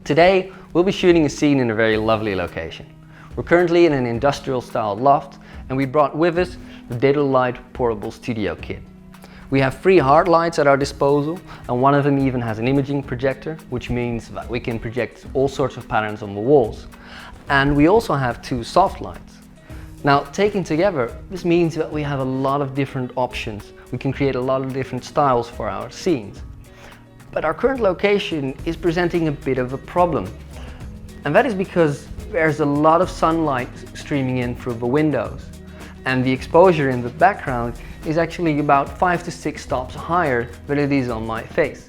Today, we'll be shooting a scene in a very lovely location. We're currently in an industrial style loft and we brought with us the Dedolight portable studio kit. We have 3 hard lights at our disposal and one of them even has an imaging projector, which means that we can project all sorts of patterns on the walls. And we also have 2 soft lights. Now, taken together, this means that we have a lot of different options. We can create a lot of different styles for our scenes. But our current location is presenting a bit of a problem. And that is because there's a lot of sunlight streaming in through the windows. And the exposure in the background is actually about 5 to 6 stops higher than it is on my face.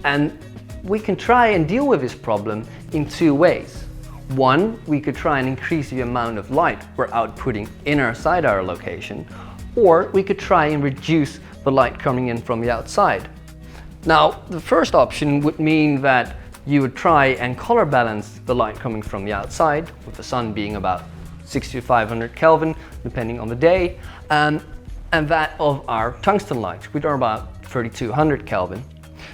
And we can try and deal with this problem in 2 ways. One, we could try and increase the amount of light we're outputting inside our location, or we could try and reduce the light coming in from the outside. Now, the first option would mean that you would try and color balance the light coming from the outside, with the sun being about 600 to 500 Kelvin, depending on the day, and that of our tungsten lights, which are about 3200 Kelvin.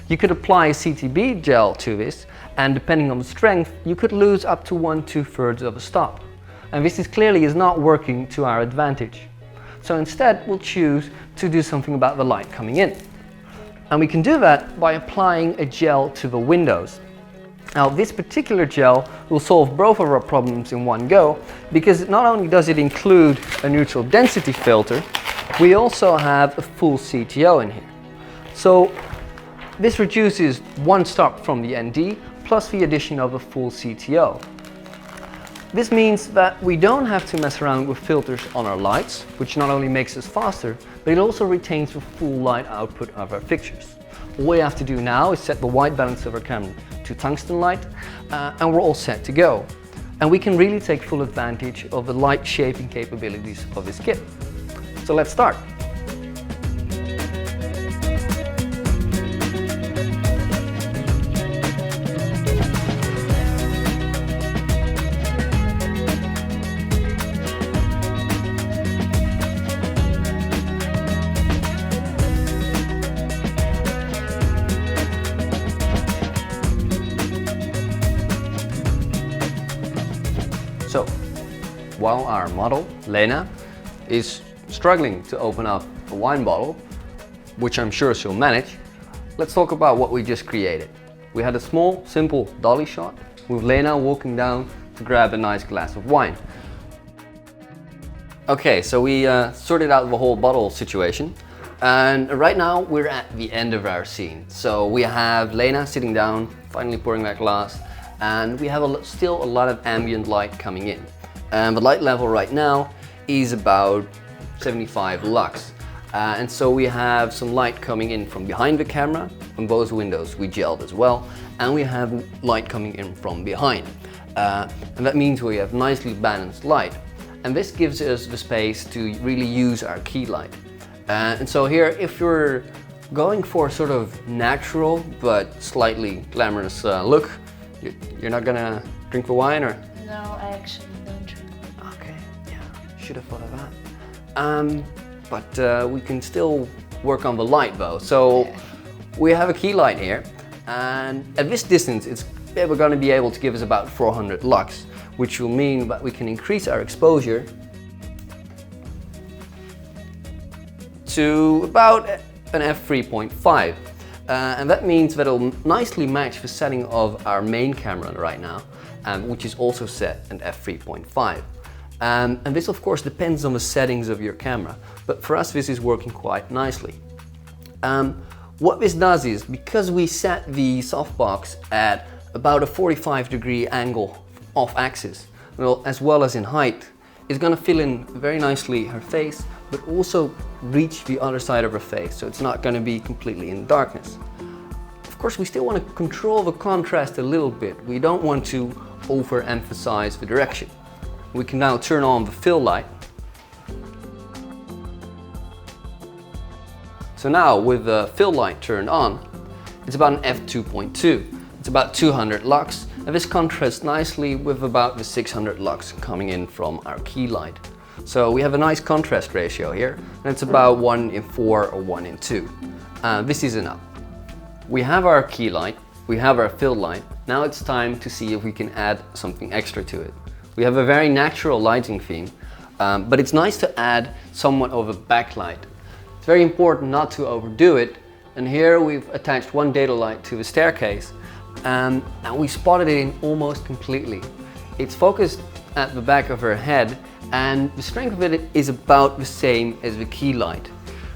You could apply a CTB gel to this, and depending on the strength, you could lose up to 1/2 of a stop. And this is clearly not working to our advantage. So instead, we'll choose to do something about the light coming in. And we can do that by applying a gel to the windows. Now, this particular gel will solve both of our problems in one go, because not only does it include a neutral density filter, we also have a full CTO in here. So this reduces 1 stop from the ND plus the addition of a full CTO. This means that we don't have to mess around with filters on our lights, which not only makes us faster, but it also retains the full light output of our fixtures. All we have to do now is set the white balance of our camera to tungsten light, and we're all set to go. And we can really take full advantage of the light shaping capabilities of this kit. So let's start. So, while our model, Lena, is struggling to open up a wine bottle, which I'm sure she'll manage, let's talk about what we just created. We had a small, simple dolly shot with Lena walking down to grab a nice glass of wine. Okay, so we sorted out the whole bottle situation, and right now we're at the end of our scene. So we have Lena sitting down, finally pouring that glass, and we have still a lot of ambient light coming in. And the light level right now is about 75 lux. And so we have some light coming in from behind the camera. On both windows we gelled as well. And we have light coming in from behind. And that means we have nicely balanced light. And this gives us the space to really use our key light. And so here, if you're going for a sort of natural but slightly glamorous look, you're not gonna drink the wine, or? No, I actually don't drink. Okay, yeah, should have thought of that. But we can still work on the light though. So we have a key light here, and at this distance, we're gonna be able to give us about 400 lux, which will mean that we can increase our exposure to about an f3.5. And that means that it'll nicely match the setting of our main camera right now, which is also set at f3.5. And this of course depends on the settings of your camera, but for us this is working quite nicely. What this does is, because we set the softbox at about a 45-degree angle off axis, well, as well as in height, it's going to fill in very nicely her face, but also reach the other side of her face, so it's not going to be completely in darkness. Of course, we still want to control the contrast a little bit. We don't want to overemphasize the direction. We can now turn on the fill light. So now with the fill light turned on, it's about an f2.2. It's about 200 lux, and this contrasts nicely with about the 600 lux coming in from our key light. So we have a nice contrast ratio here, and it's about 1:4 or 1:2. This is enough. We have our key light, we have our fill light, Now it's time to see if we can add something extra to it. We have a very natural lighting theme, but it's nice to add somewhat of a backlight. It's very important not to overdo it, and here we've attached one Dedolight to the staircase, and we spotted it in almost completely. It's focused at the back of her head, and the strength of it is about the same as the key light.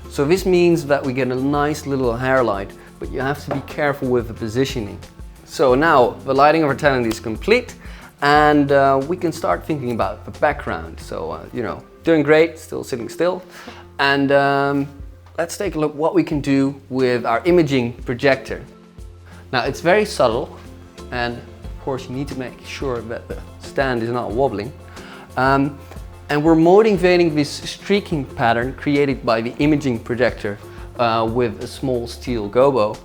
So this means that we get a nice little hair light, but you have to be careful with the positioning. So now the lighting of our talent is complete, and we can start thinking about the background. So, you know, doing great, still sitting still. And let's take a look what we can do with our imaging projector. Now it's very subtle, and of course you need to make sure that the stand is not wobbling. And we're motivating this streaking pattern created by the imaging projector with a small steel gobo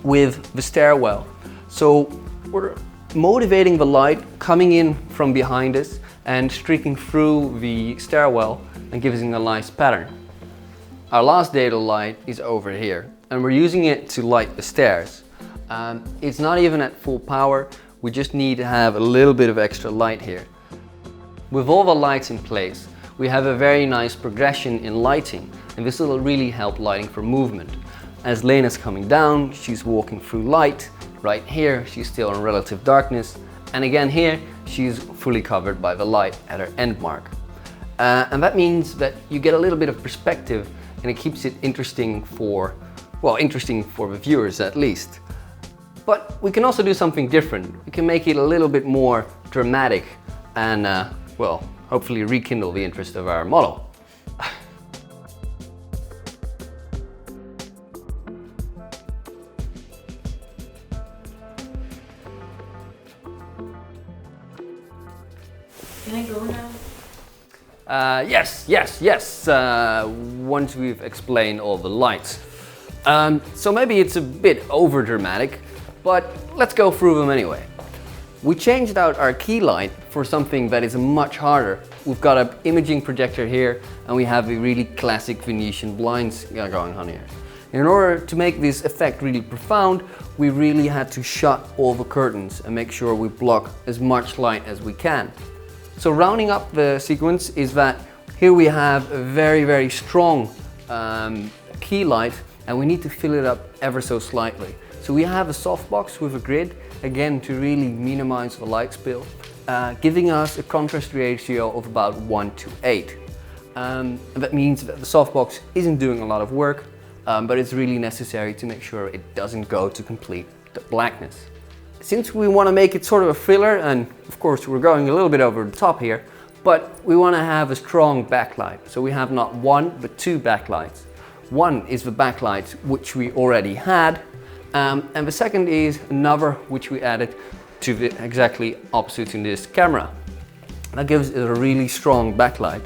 with the stairwell. So we're motivating the light coming in from behind us and streaking through the stairwell and giving a nice pattern. Our last Dedolight is over here, and we're using it to light the stairs. It's not even at full power, we just need to have a little bit of extra light here. With all the lights in place, we have a very nice progression in lighting, and this will really help lighting for movement. As Lena's coming down, she's walking through light. Right here, she's still in relative darkness, and again here, she's fully covered by the light at her end mark. And that means that you get a little bit of perspective, and it keeps it interesting for the viewers at least. But we can also do something different. We can make it a little bit more dramatic and, well, hopefully rekindle the interest of our model. Can I go now? Yes. Once we've explained all the lights. So maybe it's a bit over dramatic, but let's go through them anyway. We changed out our key light for something that is much harder. We've got an imaging projector here, and we have a really classic Venetian blinds going on here. In order to make this effect really profound, we really had to shut all the curtains and make sure we block as much light as we can. So rounding up the sequence is that here we have a very strong key light, and we need to fill it up ever so slightly. So we have a softbox with a grid, again to really minimize the light spill, giving us a contrast ratio of about 1:8. And that means that the softbox isn't doing a lot of work, but it's really necessary to make sure it doesn't go to complete blackness. Since we want to make it sort of a thriller, and of course we're going a little bit over the top here, but we want to have a strong backlight. So we have not one, but two backlights. One is the backlight which we already had, and the second is another which we added to the exactly opposite in this camera. That gives it a really strong backlight.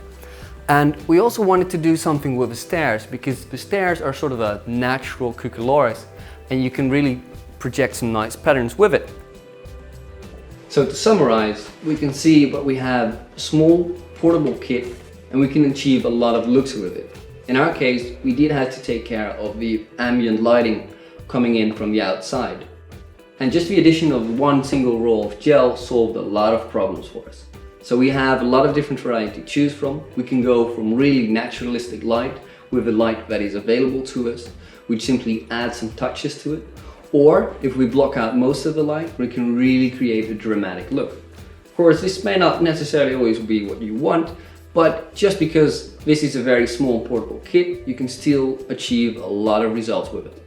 And we also wanted to do something with the stairs, because the stairs are sort of a natural cucullores, and you can really project some nice patterns with it. So to summarize, we can see that we have a small portable kit, and we can achieve a lot of looks with it. In our case, we did have to take care of the ambient lighting coming in from the outside. And just the addition of one single roll of gel solved a lot of problems for us. So we have a lot of different variety to choose from. We can go from really naturalistic light with the light that is available to us. We simply add some touches to it. Or if we block out most of the light, we can really create a dramatic look. Of course, this may not necessarily always be what you want, but just because this is a very small portable kit, you can still achieve a lot of results with it.